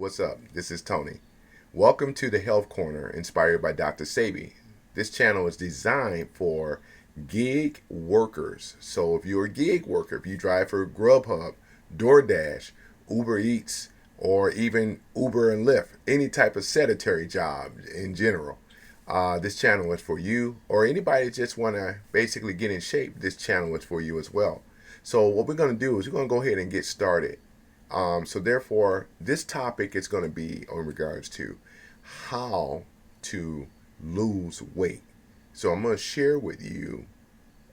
What's up? This is Tony. Welcome to the Health Corner inspired by Dr. Sebi. This channel is designed for gig workers. So if you're a gig worker, if you drive for Grubhub, DoorDash, Uber Eats, or even Uber and Lyft, any type of sedentary job in general, this channel is for you. Or anybody that just want to basically get in shape, this channel is for you as well. So what we're going to do is we're going to go ahead and get started. So therefore, this topic is going to be in regards to how to lose weight. So I'm going to share with you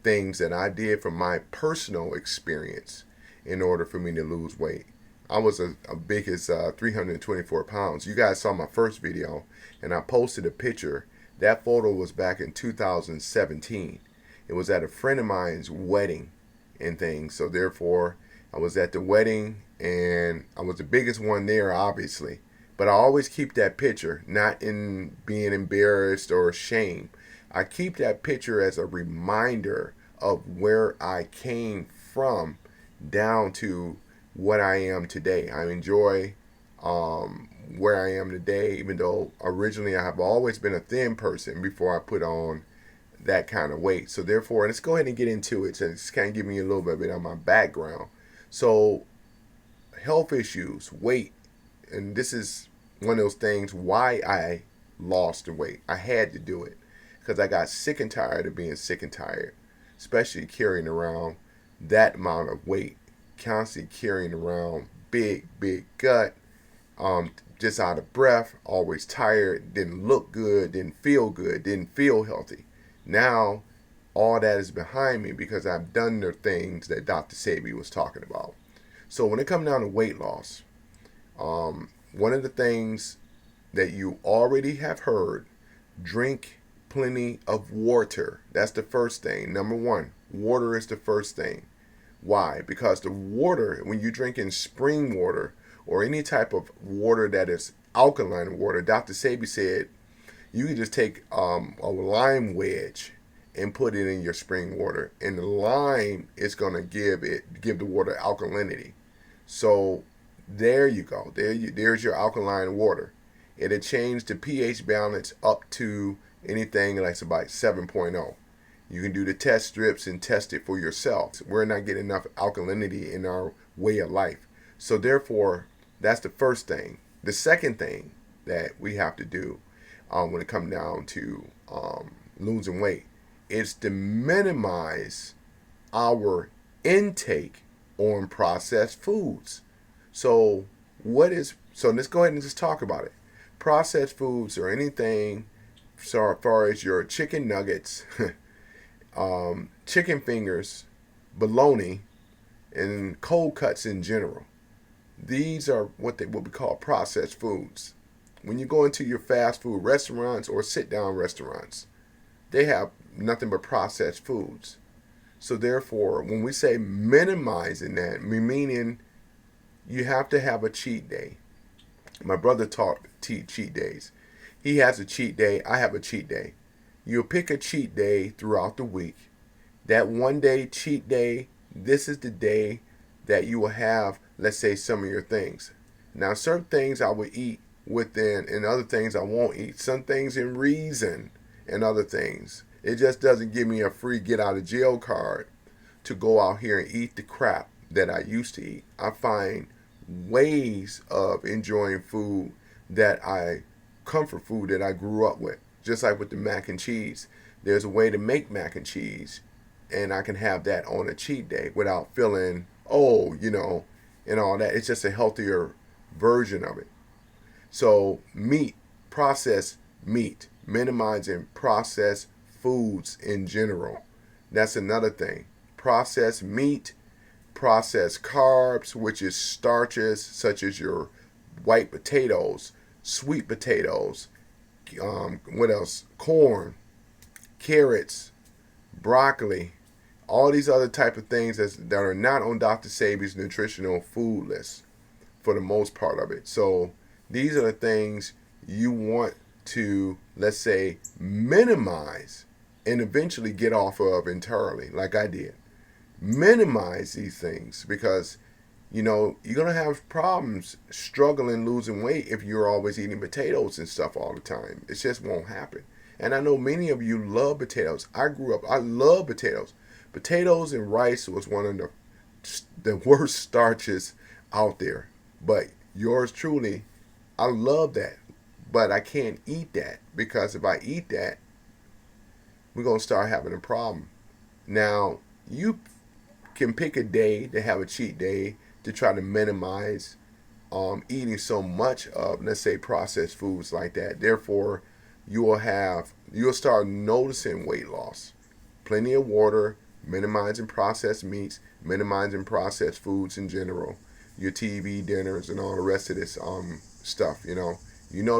things that I did from my personal experience in order for me to lose weight. I was as big as 324 pounds. You guys saw my first video, and I posted a picture. That photo was back in 2017. It was at a friend of mine's wedding and things. So therefore, I was at the wedding, and I was the biggest one there, obviously. But I always keep that picture, not in being embarrassed or ashamed. I keep that picture as a reminder of where I came from down to what I am today. I enjoy where I am today, even though originally I have always been a thin person before I put on that kind of weight. So therefore, let's go ahead and get into it. So just kind of give me a little bit of my background. So health issues, weight, and this is one of those things why I lost the weight. I had to do it because I got sick and tired of being sick and tired, especially carrying around that amount of weight, constantly carrying around big gut, just out of breath, always tired, didn't look good, didn't feel healthy. Now all that is behind me because I've done the things that Dr. Sebi was talking about. So when it comes down to weight loss, one of the things that you already have heard, drink plenty of water. That's the first thing. Number one, water is the first thing. Why? Because the water, when you drink in spring water or any type of water that is alkaline water, Dr. Sebi said you can just take a lime wedge and put it in your spring water, and the lime is going to give the water alkalinity. So there you go. There's your alkaline water. It'll change the pH balance up to anything like about 7.0. You can do the test strips and test it for yourself. We're not getting enough alkalinity in our way of life. So therefore, that's the first thing. The second thing that we have to do when it comes down to losing weight is to minimize our intake on processed foods. So let's go ahead and just talk about it. Processed foods are anything so as far as your chicken nuggets, chicken fingers, bologna, and cold cuts in general. These are what we call processed foods. When you go into your fast food restaurants or sit down restaurants, they have nothing but processed foods. So therefore, when we say minimizing that, meaning you have to have a cheat day. My brother taught cheat days. He has a cheat day. I have a cheat day. You'll pick a cheat day throughout the week. That one day cheat day, this is the day that you will have, let's say, some of your things. Now, certain things I will eat within, and other things I won't eat. Some things in reason, and other things. It just doesn't give me a free get out of jail card to go out here and eat the crap that I used to eat. I find ways of enjoying food comfort food that I grew up with. Just like with the mac and cheese. There's a way to make mac and cheese, and I can have that on a cheat day without feeling, and all that. It's just a healthier version of it. So processed meat, minimizing processed foods in general. That's another thing. Processed meat, processed carbs, which is starches such as your white potatoes, sweet potatoes, what else? Corn, carrots, broccoli, all these other type of things that are not on Dr. Sebi's nutritional food list for the most part of it. So these are the things you want to, let's say, minimize and eventually get off of entirely, like I did. Minimize these things because You're going to have problems struggling losing weight if you're always eating potatoes and stuff all the time. It just won't happen. And I know many of you love potatoes. I grew up, I love potatoes. Potatoes and rice was one of the worst starches out there. But yours truly, I love that. But I can't eat that because if I eat that, we're going to start having a problem. Now, you can pick a day to have a cheat day to try to minimize eating so much of, let's say, processed foods like that. Therefore, you'll start noticing weight loss. Plenty of water, minimizing processed meats, minimizing processed foods in general, your TV dinners and all the rest of this stuff. The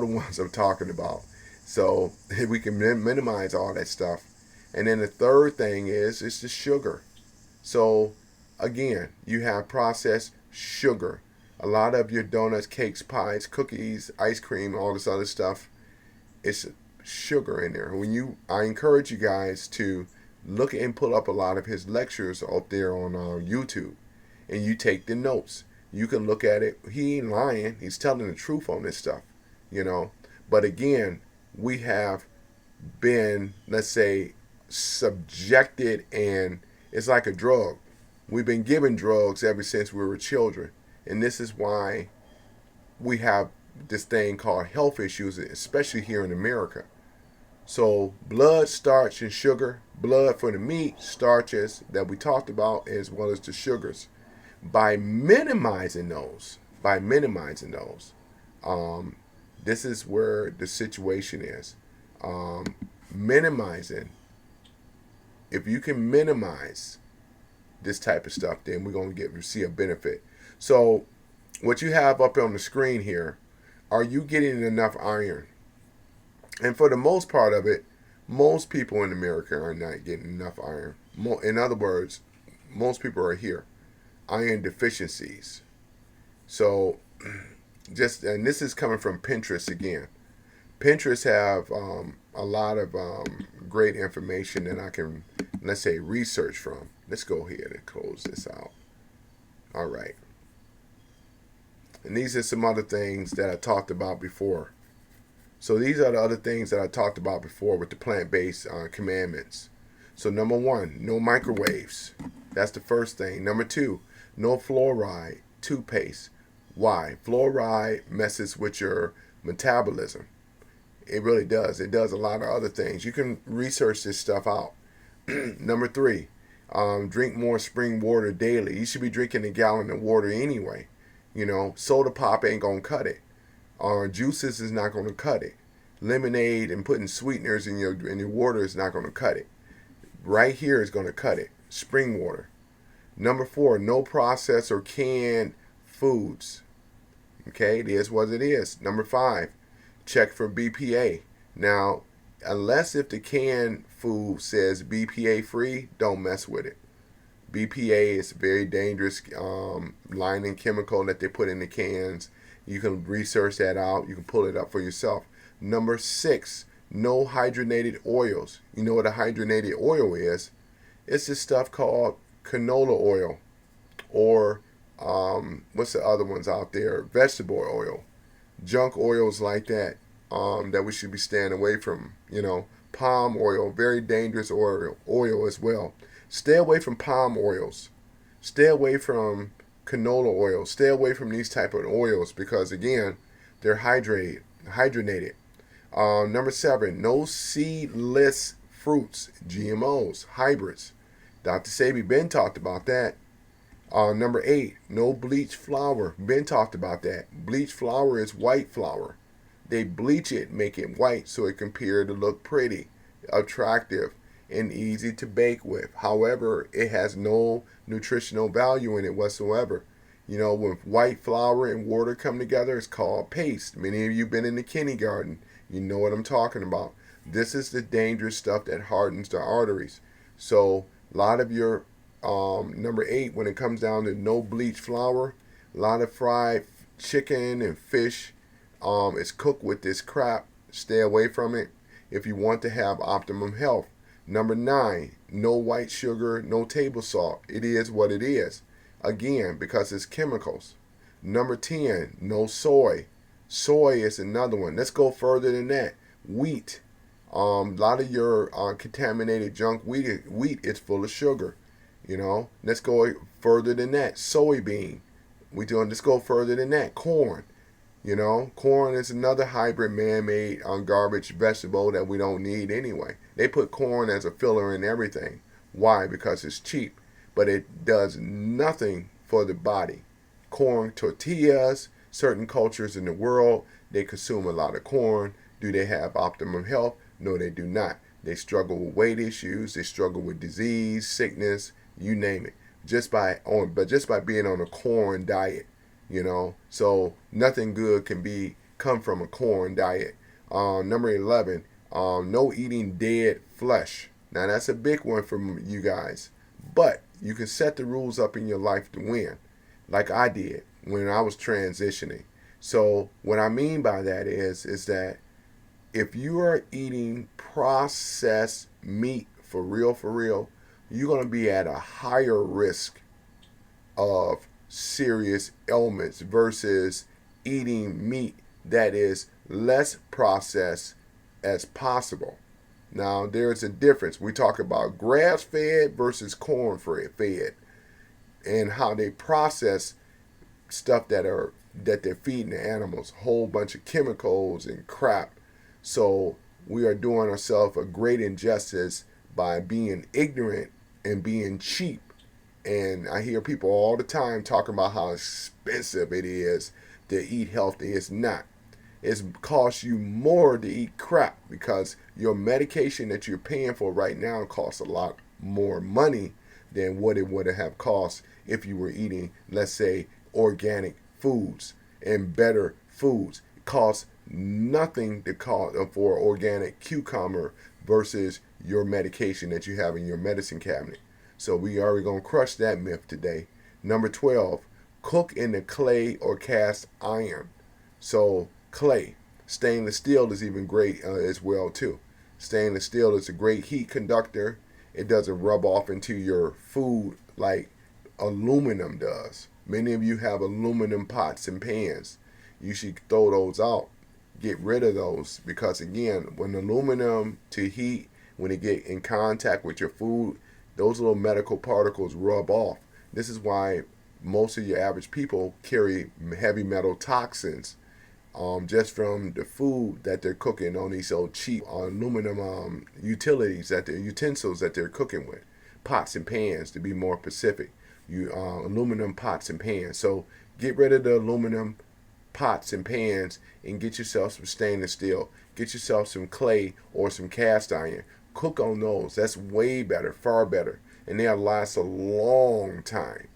ones I'm talking about. So if we can minimize all that stuff, and then the third thing is the sugar. So again, you have processed sugar. A lot of your donuts, cakes, pies, cookies, ice cream, all this other stuff, it's sugar in there. I encourage you guys to look and pull up a lot of his lectures up there on YouTube, and you take the notes. You can look at it. He ain't lying. He's telling the truth on this stuff, But again, we have been, let's say, subjected, and it's like a drug. We've been given drugs ever since we were children, and this is why we have this thing called health issues, especially here in America. So blood, starch, and sugar. Blood for the meat, starches that we talked about, as well as the sugars. By minimizing those, this is where the situation is. Minimizing. If you can minimize this type of stuff, then we're going to see a benefit. So what you have up on the screen here, are you getting enough iron? And for the most part of it, most people in America are not getting enough iron. In other words, most people are here. Iron deficiencies. So and this is coming from Pinterest again. Pinterest have a lot of great information that I can, let's say, research from. Let's go ahead and close this out. All right. And these are some other things that I talked about before. So these are the other things that I talked about before with the plant-based commandments. So number 1, no microwaves. That's the first thing. Number 2, no fluoride toothpaste. Why? Fluoride messes with your metabolism. It really does. It does a lot of other things. You can research this stuff out. Number 3, drink more spring water daily. You should be drinking a gallon of water anyway. Soda pop ain't going to cut it. Juices is not going to cut it. Lemonade and putting sweeteners in your water is not going to cut it. Right here is going to cut it. Spring water. Number 4, no processed or canned foods. Okay, it is what it is. Number 5, check for BPA. Now, unless if the canned food says BPA free, don't mess with it. BPA is a very dangerous lining chemical that they put in the cans. You can research that out. You can pull it up for yourself. Number 6, no hydrogenated oils. You know what a hydrogenated oil is? It's this stuff called canola oil, or what's the other ones out there? Vegetable oil, junk oils like that, that we should be staying away from. Palm oil, very dangerous oil as well. Stay away from palm oils. Stay away from canola oil. Stay away from these type of oils because, again, they're hydrogenated. Number 7, no seedless fruits, GMOs, hybrids. Dr. Sebi Ben talked about that. Number 8, no bleached flour. Ben talked about that. Bleached flour is white flour. They bleach it, make it white so it can appear to look pretty, attractive, and easy to bake with. However, it has no nutritional value in it whatsoever. When white flour and water come together, it's called paste. Many of you have been in the kindergarten. You know what I'm talking about. This is the dangerous stuff that hardens the arteries. So a lot of your number 8, when it comes down to no bleached flour, a lot of fried chicken and fish is cooked with this crap. Stay away from it if you want to have optimum health. Number 9, no white sugar, no table salt. It is what it is. Again, because it's chemicals. Number 10, no soy. Soy is another one. Let's go further than that. Wheat. A lot of your contaminated junk wheat is full of sugar. Let's go further than that. Soybean. Let's go further than that. Corn. Corn is another hybrid man-made garbage vegetable that we don't need anyway. They put corn as a filler in everything. Why? Because it's cheap, but it does nothing for the body. Corn tortillas, certain cultures in the world, they consume a lot of corn. Do they have optimum health? No, they do not. They struggle with weight issues. They struggle with disease, sickness, you name it. Just by being on a corn diet. So nothing good can come from a corn diet. Number 11, no eating dead flesh. Now that's a big one for you guys, but you can set the rules up in your life to win, like I did when I was transitioning. So what I mean by that is that if you are eating processed meat for real, you're going to be at a higher risk of serious ailments versus eating meat that is less processed as possible. Now, there's a difference. We talk about grass-fed versus corn-fed and how they process stuff that they're feeding the animals, a whole bunch of chemicals and crap. So we are doing ourselves a great injustice by being ignorant and being cheap. And I hear people all the time talking about how expensive it is to eat healthy. It's not. It costs you more to eat crap because your medication that you're paying for right now costs a lot more money than what it would have cost if you were eating, let's say, organic foods and better foods. It costs nothing to cost for organic cucumber versus your medication that you have in your medicine cabinet. So we are going to crush that myth today. Number 12, cook in the clay or cast iron. So clay, stainless steel is even great as well too. Stainless steel is a great heat conductor. It doesn't rub off into your food like aluminum does. Many of you have aluminum pots and pans. You should throw those out. Get rid of those because again, when aluminum to heat, when it get in contact with your food, those little medical particles rub off. This is why most of your average people carry heavy metal toxins just from the food that they're cooking on these old cheap aluminum utensils that they're cooking with. Pots and pans, to be more specific. Aluminum pots and pans. So get rid of the aluminum pots and pans and get yourself some stainless steel. Get yourself some clay or some cast iron. Cook on those. That's way better, far better. And they'll last a long time.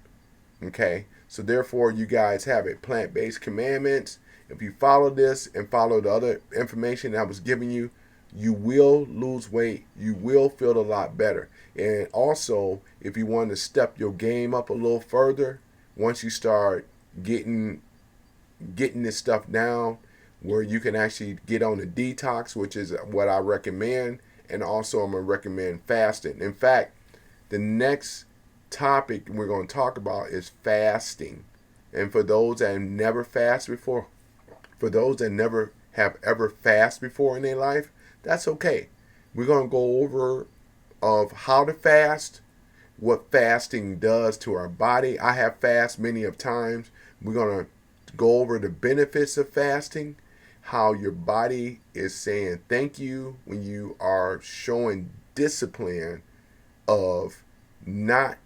Okay? So therefore, you guys have it. Plant-based commandments. If you follow this and follow the other information I was giving you, you will lose weight. You will feel a lot better. And also, if you want to step your game up a little further, once you start getting this stuff down, where you can actually get on the detox, which is what I recommend. And also, I'm going to recommend fasting. In fact, the next topic we're going to talk about is fasting. And for those that have never fasted before, for those that never have ever fasted before in their life, that's okay. We're going to go over of how to fast, what fasting does to our body. I have fasted many of times. We're going to go over the benefits of fasting, how your body is saying thank you when you are showing discipline of not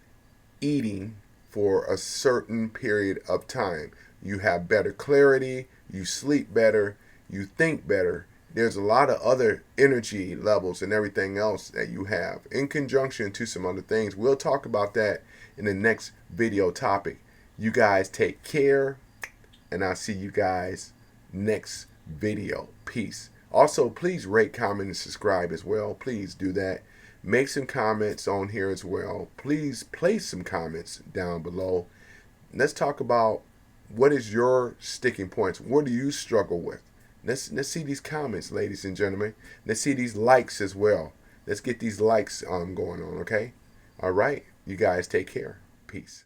eating for a certain period of time. You have better clarity, you sleep better, you think better. There's a lot of other energy levels and everything else that you have in conjunction to some other things. We'll talk about that in the next video topic. You guys take care, and I'll see you guys next video. Peace. Also, please rate, comment, and subscribe as well. Please do that. Make some comments on here as well. Please place some comments down below. Let's talk about what is your sticking points. What do you struggle with? Let's see these comments, ladies and gentlemen. Let's see these likes as well. Let's get these likes going on, okay? All right. You guys take care. Peace.